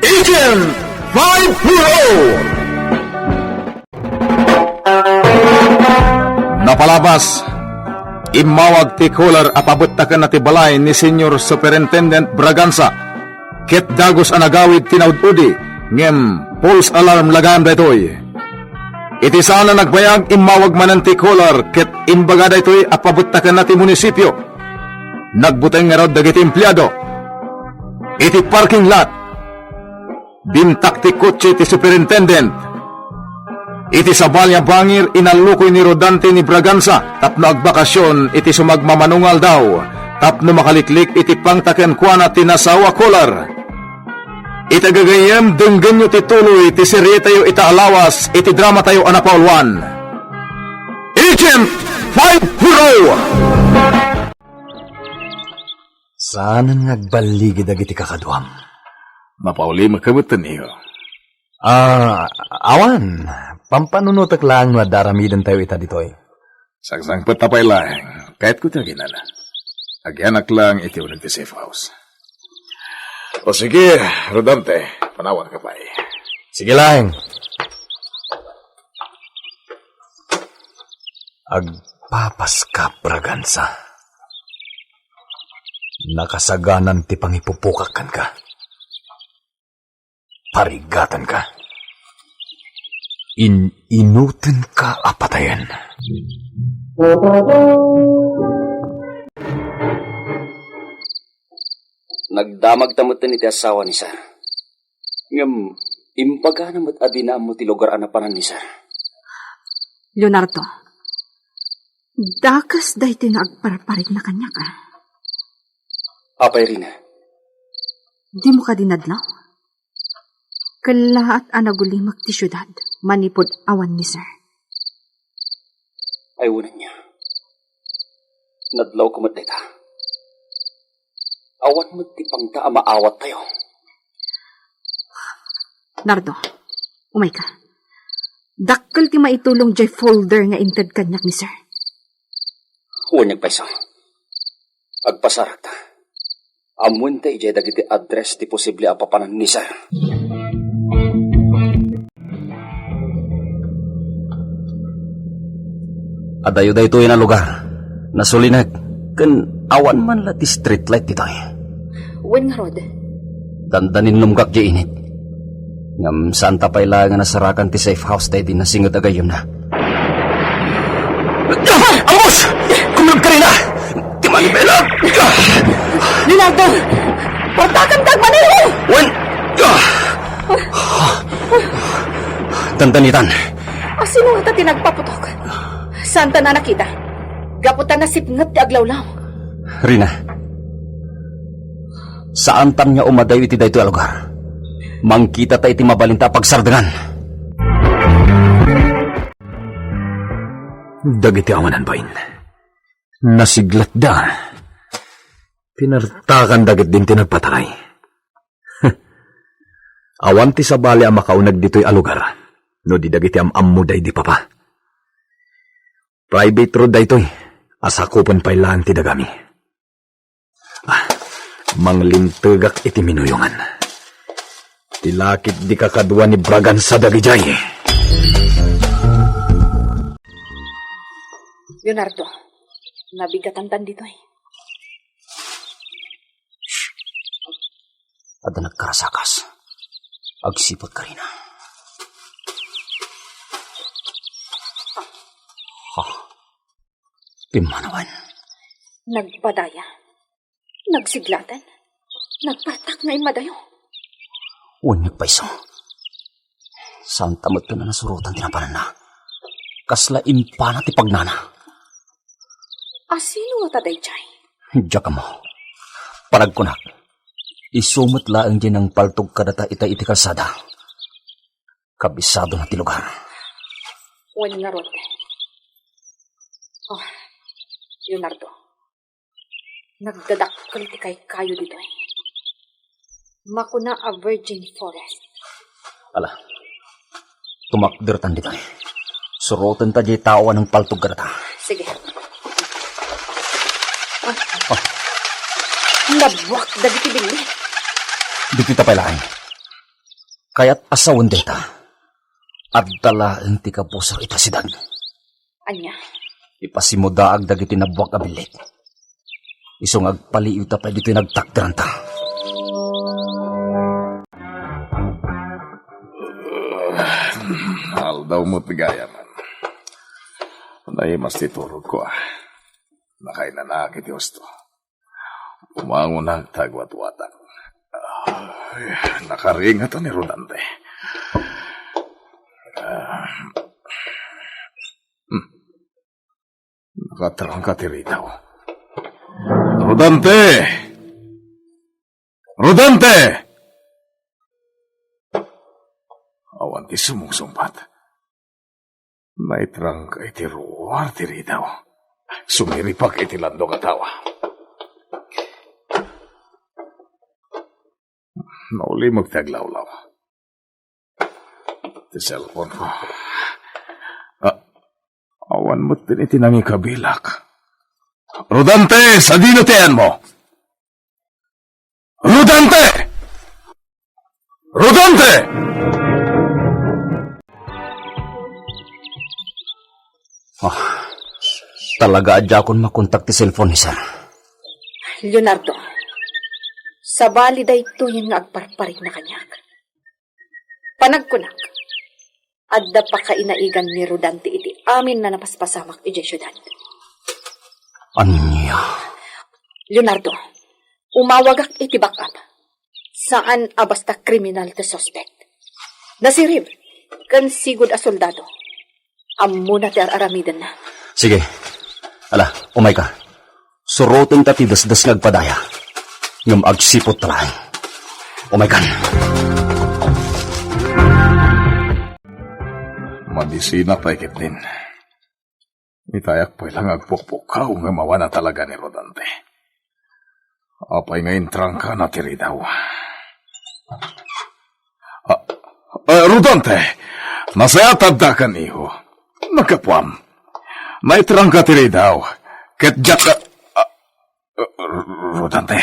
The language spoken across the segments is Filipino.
Agent 5 Napalabas, imawag ti Kolar apabutakan na ti balay ni Senior Superintendent Braganza. Ket dagos anagawid tinaud-udi, ngem false alarm lagam daytoy. Iti sana nagbayag imawag manan ti Kolar, ket imbaga daytoy apabutakan na ti munisipyo. Nagbuteng nga raw dagiti empleyado. Iti parking lot, bintak ti kotse ti superintendent. Iti sabalya bangir inalukoy ni Rodante ni Braganza tapno agbakasyon iti sumagmamanungal daw tapno makaliklik iti pangtaken kuana ti nasawa Kolar. Itagagayem denggen nyo ti tuloy ti serye tayo itaalawas iti drama tayo anapaulwan. Agent 5 Hero! Saan nagbaligi dagiti kakadwam? Mapauli makabutan iyo. Awan. Pampanunutak lang na daramidan tayo ita ditoy. Sangsang patapay lang. Kahit ko tayo ginala. Agyanak lang iti ulit ti safe house. O sige, Rodante. Panawag ka pa eh. Sige lang. Agpapaskap, Braganza. Nakasaganan ti pangipupukakan ka. Parigatan ka. Inutin ka apatayan. Nagdamag tamutan iti asawa ni Sir. Ngam, imbaga namat adina mo ti lugar anapanan ni Sir. Leonardo, dakas dahi tinagparaparig na kanya ka. Apay Rina. Di mo ka dinadlaw? Kalahat anagulimak ti syudad, manipod awan ni Sir. Ay unan niya. Nadlaw ko matita. Awan mo ti pangta maawat tayo. Nardo, umay ka. Dakkel ti maitulong jay folder nga inted kanyak ni Sir. Huwag niyagpaiso. Agpasarat. Amun tayo jay dagiti address ti posible apapanan ni Sir. Adayo da ito na lugar. Nasulinag. Kan awan man la ti street light ditoy. Wen nga rod. Dandanin numgak di init. Ngam saan tapay lang nga nasarakan ti safe house tayo din nasingot agayom na. Amos! Kumulog ka rin na! Timanibela! Leonardo! Portakan tagman niyo! Wen! Dandanitan. Asino nga ta tinagpaputok? Saan ta na nakita? Gaputan na sipngat ti aglawlaw. Rina, saan tam niya umadayo iti dayto alugar? Mangkita ta iti mabalinta pagsardangan. Dagiti amanan bain. Nasiglat da. Pinartakan dagit din tinagpatakay. Awan ti sabali ang makaunag dito'y alugar. No di dagiti ammo day di papa. Private road daytoy. Asakupan pa ilan ti dagami. Manglintagak iti minuyungan. Tilakit di kakadwa ni Braganza dagijay. Leonardo, nabigatan tan dito eh. Ada nagkarasakas. Agsipot ka rin na. Pimanawan. Nagpadaya. Nagsiglatan. Nagpatak na imadayo. Unyag pa iso. Saan tamad ka na nasurutan tinapanan na? Kasla impana ti pagnana. Asino nga taday jay? Diyak mo. Paragkunak. Isumot laang din ang paltog kadata ita-iti kalsada. Kabisado na ti lugar. Wen nga rod. Oh, Leonardo. Nagdadakkel ti kay kayo dito eh. Makuna a virgin forest. Ala. Tumakdertan dito eh. Surutan ta di tawa ng paltog kadata. Sige. Nabwak dagiti bili. Di kita pailain. Kaya't asawan deta. At dalaan ti kapusar itasidan. Anya, Ipasimudaag dagiti nabuwag abilit. Isong agpaliw ta pa dito nagtakdaran ta. Aldaw mo tigaya man. Nay mas titurog ko Nakay na nakakit gusto. Umango na tagwat-watak. Nakaringat ni Rodante. Nakatarangka ti Ritaw. Rodante! Rodante! Awan ti sumungsumpat. Naitrangka iti ruwar ti Ritaw. Sumiripak iti lando katawa. Nauli magtaglawlaw. Ti cellphone ko. Awan mo tinitinangi kabilak. Rodante! Sa dinotean mo! Rodante! Rodante! Talaga adya akong makontak ti cellphone ni sir. Leonardo, sa bali day tuyin nga agparparik na kanyak. Panagkunak, adda pa kainaigan ni Rodante iti amin na napaspasamak iti syudad. Anya? Leonardo, umawagak iti backup. Saan abasta kriminal to suspect? Nasirib, kan sigud a soldado. Ammo na ti aramidan na. Sige. Ala, umay ka. Surutin ta ti dasdas ngagpadaya. Ngam agsipot talahay. Umay ka. Mabisina pa ikitin. Itayak pa ilang agpukpukaw nga mawana talaga ni Rodante. Apay ngayon trangka na tiri daw. Rodante! Nasayatad da kan iho. Nagkapwam. Naitrangka tiri daw. Ketjak ka... Rodante.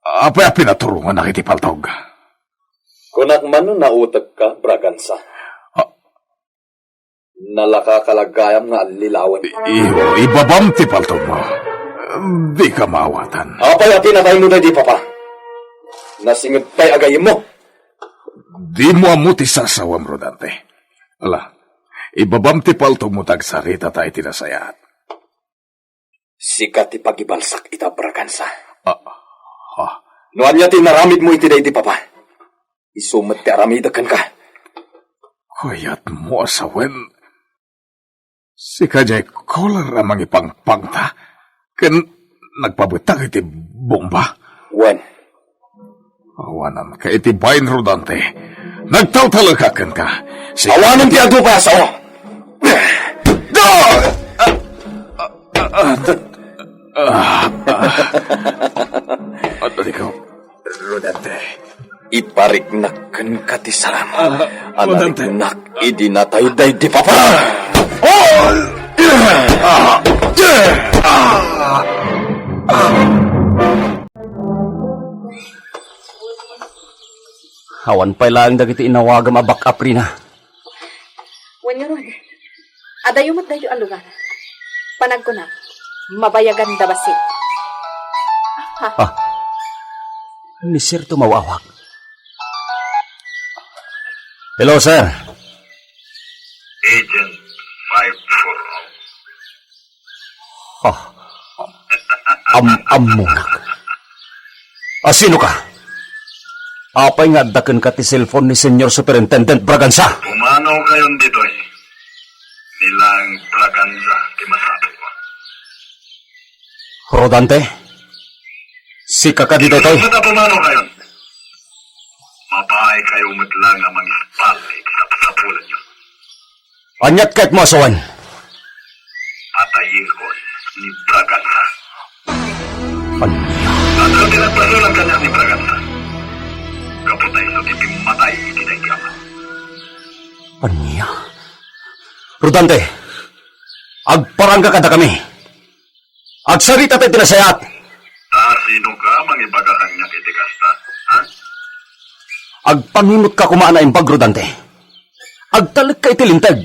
Apay pinaturungan na kitipaltog. Kunak man nautag ka, Bragansa. Nalakakalagayam nga alilawan. Iyo, ibabam tipaltog mo. Di ka maawatan. Apay pinatay mo na di, Papa. Nasingod pa'y agayim mo. Di mo amuti sasawam, Rodante. Ala, ibabam tipaltog mo tagsarita tayo tinasayat. Sikat ipagibalsak ita, Bragansa. Noan niya tinaramid mo iti day di, Papa. Isumat ti aramidakan ka. Kuyat mo asawen. Si kajay kolar amang ipangpangta. Ken nagpabutang iti bomba. Wen. Awanan ka iti bayin, Rodante. Nagtawtalakakan ka. Si Awanan ti adu pa asawa. At ikaw, Rodante. Iparignakan ka ti salam. Rodante. Anarignak idinatay day di, Papa. Awan pa'y lang dagiti inawagam a backup rin na. Wanyo ron, adayumat dayo ang lugar. Panagkunak, mabayagan da basit. Ni sir tumawawag. Hello, sir. Agent 540. Amunak. Sino ka? Apay nga daken ka ti cellphone ni Senyor Superintendent Bragansa. Pumanaw kayon dito eh. Nilang Braganza, kimasabi ko. Rodante? Si kaka dito toy. Basta pumanaw kayon. Mabahay kayo matlang ang mga ispalik sa pasapulan nyo. Anyat kahit mo asawan. Patayin ko ni Braganza. Anya? At kung tinagplaso lang kanya ni Braganza, kapatay sa tiping matay itinagyaman. Anya? Rodante, agparangga kada kami. Agsarita tayo tinasayat. Sino ka mang ibagakan niya kitikasta? Ha? Agpanimot ka kumaan na imbag, Rodante. Agtalik ka iti lintag.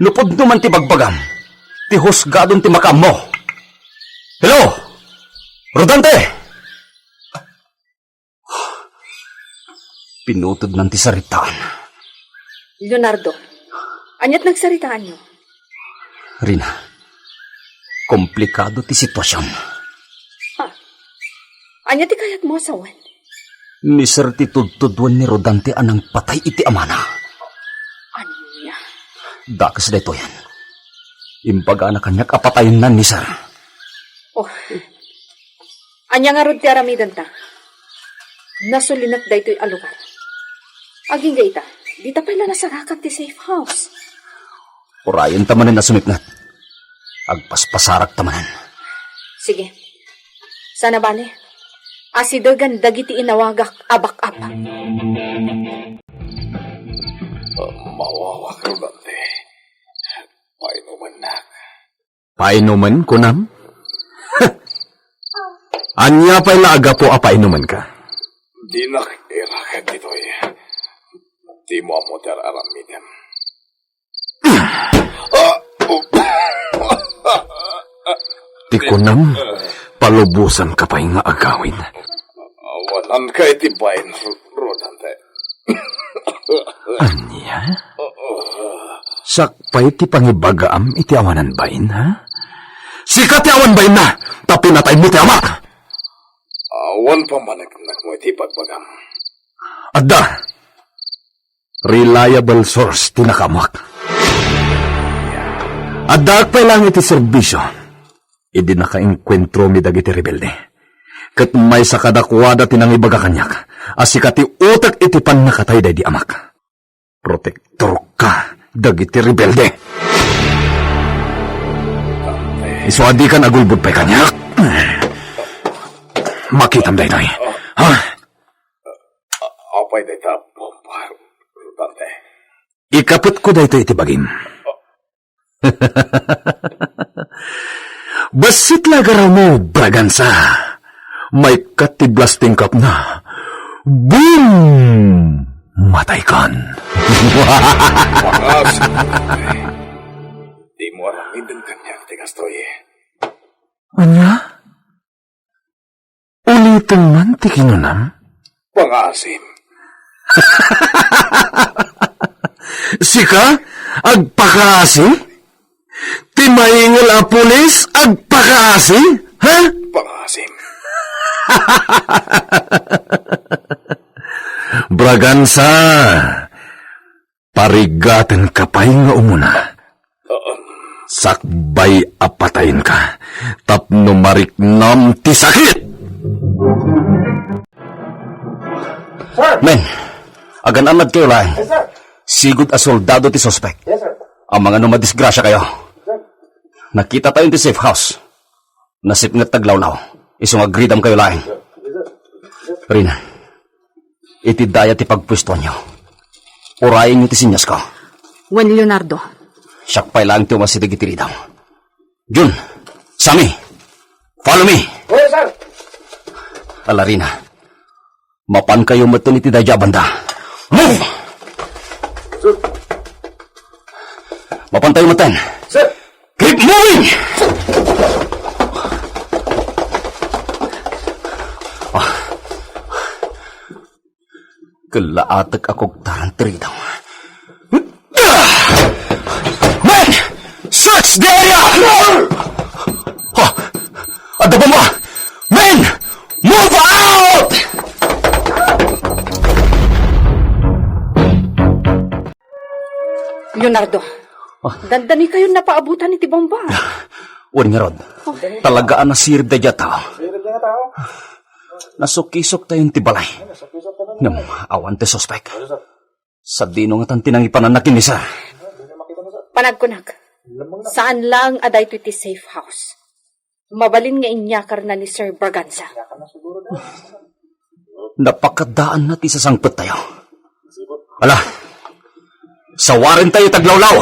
Nupod naman ti bagbagam. Ti husgadon ti makam mo. Hello? Rodante! Pinutod ng ti saritaan. Leonardo, anyat nagsaritaan niyo. Rina, komplikado ti sitwasyon. Anyat ikayat mo asawan. Ni Sir ti tudtudwan ni Rodante anang patay iti amana. Anya? Dakas da ito yan. Imbaga na kanyak apatayin na ni Sir. Oh, anya nga rod ti aramidan ta. Nasulinat da ito'y alugar. Aging gaita, di ta pala nasarakat ti safe house. Urayan tamanan na sumipnat. Agpaspasarak tamanan. Sige, sana bale. Asidogan dagiti inawagak abak-ap. Mawawak, Rodante. Painuman na. Painuman, kunam? Anya pa'y laaga po apainuman ka. Di nakirakat ito eh. Di mo mo tararamigan. Ti kunam, palubusan ka pa'y nga agawin. Awanan ka itibayin, Rodante. Anya? Sakpay ti pangibagaam iti awanan bain, ha? Sikat ti awan bain na! Tapi natay mo ti amak! Awan pa managnak mo iti pagbagam. Adda! Reliable source ti nakamak. Adda akpay lang iti serbisyo. Idi nakainkwentro mi dagiti rebelde. Ket may sakadakwada tinangibaga kanyak. Asikat ti utak iti pan nakatay day di amak. Protektor ka dagiti rebelde. Isuadi kan agulbud pa'y kanyak. Makitam day day. Ha? Apay day ta, bomba, Rodante. Ikapit ko day iti bagim. Basit lagaraw mo, Bragansa. May katiblasting kap na. Boom! Matay kan. Makas, Rodante. Di mo aramidan kanyak, tigastoy. Anya? Ulitin man ti kinunam? Pangasim. Sika? Agpakaasi? Ti maingol a pulis? Agpakaasi? Ha? Pangasim. Bragansa, parigatan ka pa'y nga umuna. Sakbay apatayin ka, tapno mariknam ti sakit! Men, agan amad kayo lang. Sigud a soldado ti suspect. Ang mga numadisgrasya kayo. Nakita tayo ti safe house. Nasip nga taglawlaw. Isong agridam kayo lang. Rina, iti daya ti pagpwesto nyo. Urayin nyo ti sinyas ko. Juan Leonardo. Siyak pa'y lang ti umasidig iti ridaw. Jun, Sami, follow me. Yes, sir. Ala Rina, mapan kayo matun iti daya banda. Move! Mapan tayo matan. Sir. Keep moving! Kalaatak akong tarantri daw. Men! Search the area! Ada ba mo? Men! Move out! Leonardo, dandani kayo napaabutan iti bomba. Uwan nga Rod, talagaan na sirip da tao. Nasukisok tayong tibalay. Ngam, awan te suspek. Sa dino nga tan tinangipananak ni Sir. Panagkunak, saan lang aday to iti safe house? Mabalin nga inyakar na ni Sir Braganza. Napakadaan na ti sasangpet tayo. Ala, sawarin tayo taglawlaw.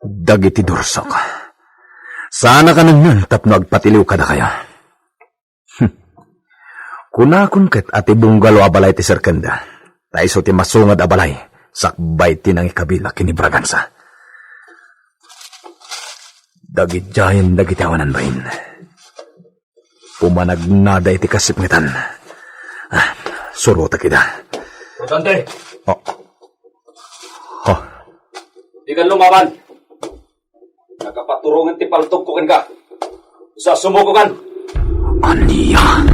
Dagiti dursok. Sana ka nang nun tapno agpatiliw ka na kaya. Kunakon ket ati bunggalo abalay ti Serkenda. Taiso ti masungad abalay. Sakbay ti nang ikabila kini Bragansa. Dagidjayan dagitawanan bahin. Pumanagnada iti kasipngitan. Suruta kita. Rodante, Oh. Oh. di kan lumaban. Nakapaturungan ti paltugkukin ka. Sa sumukukan. Aniya.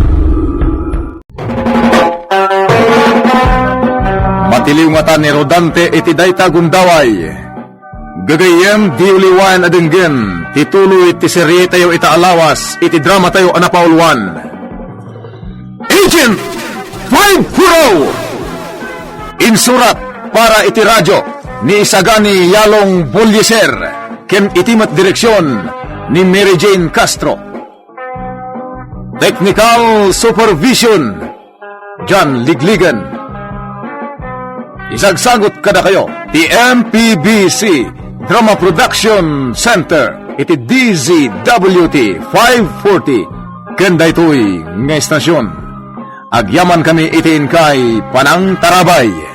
Matiliw nga ni Rodante iti dayta gundaway. Gagayem di uliwan adenggen, tituloy ti serye tayo ita alawas, iti drama tayo anapaulwan. Agent 5 Insurat para iti radyo ni Isagani Yalong Bolyeser, ken itimat direksyon ni Mary Jane Castro. Technical Supervision John Ligligan. Isagsagot kada kayo ti MPBC Drama Production Center iti DZWT 540 kenda ito'y nga estasyon. Agyaman kami itiin kay Panang Tarabay.